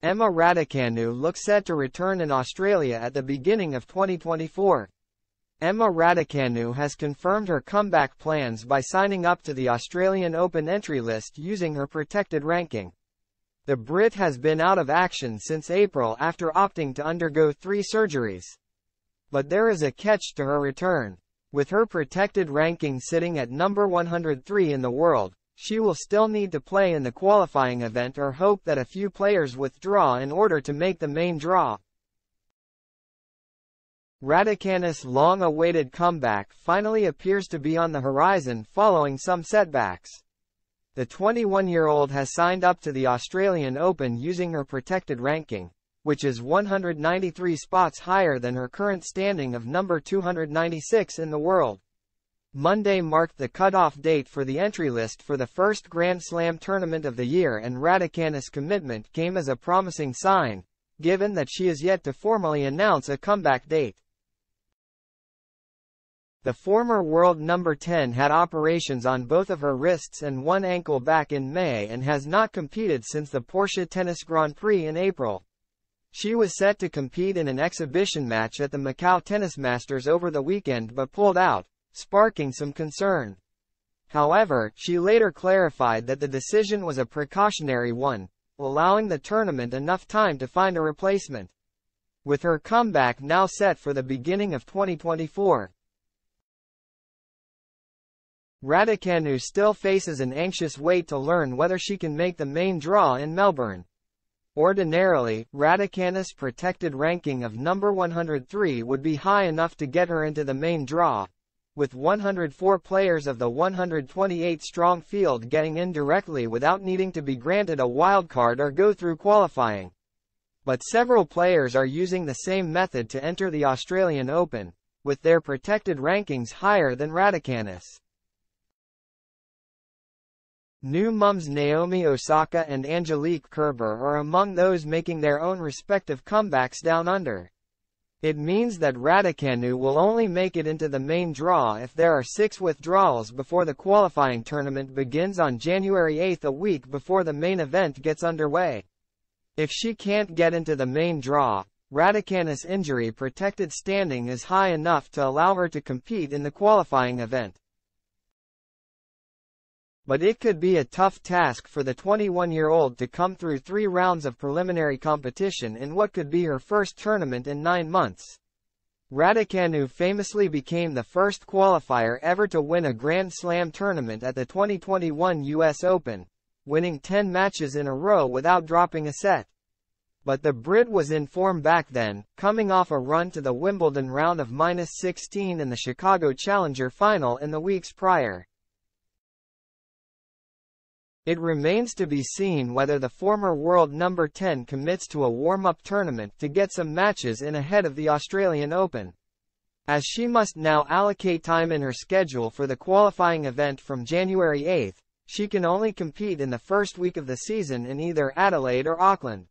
Emma Raducanu looks set to return in Australia at the beginning of 2024. Emma Raducanu has confirmed her comeback plans by signing up to the Australian Open entry list using her protected ranking. The Brit has been out of action since April after opting to undergo 3 surgeries. But there is a catch to her return. With her protected ranking sitting at number 103 in the world, she will still need to play in the qualifying event or hope that a few players withdraw in order to make the main draw. Raducanu's long-awaited comeback finally appears to be on the horizon following some setbacks. The 21-year-old has signed up to the Australian Open using her protected ranking, which is 193 spots higher than her current standing of number 296 in the world. Monday marked the cutoff date for the entry list for the first Grand Slam tournament of the year, and Raducanu's commitment came as a promising sign, given that she is yet to formally announce a comeback date. The former world number 10 had operations on both of her wrists and one ankle back in May and has not competed since the Porsche Tennis Grand Prix in April. She was set to compete in an exhibition match at the Macau Tennis Masters over the weekend but pulled out, sparking some concern. However, she later clarified that the decision was a precautionary one, allowing the tournament enough time to find a replacement. With her comeback now set for the beginning of 2024, Raducanu still faces an anxious wait to learn whether she can make the main draw in Melbourne. Ordinarily, Raducanu's protected ranking of number 103 would be high enough to get her into the main draw, with 104 players of the 128-strong field getting in directly without needing to be granted a wildcard or go through qualifying. But several players are using the same method to enter the Australian Open, with their protected rankings higher than Raducanu's. New mums Naomi Osaka and Angelique Kerber are among those making their own respective comebacks down under. It means that Raducanu will only make it into the main draw if there are 6 withdrawals before the qualifying tournament begins on January 8, a week before the main event gets underway. If she can't get into the main draw, Raducanu's injury-protected standing is high enough to allow her to compete in the qualifying event. But it could be a tough task for the 21-year-old to come through 3 rounds of preliminary competition in what could be her first tournament in 9 months. Raducanu famously became the first qualifier ever to win a Grand Slam tournament at the 2021 US Open, winning 10 matches in a row without dropping a set. But the Brit was in form back then, coming off a run to the Wimbledon round of -16 and the Chicago Challenger final in the weeks prior. It remains to be seen whether the former world number 10 commits to a warm-up tournament to get some matches in ahead of the Australian Open, as she must now allocate time in her schedule for the qualifying event from January 8. She can only compete in the first week of the season in either Adelaide or Auckland.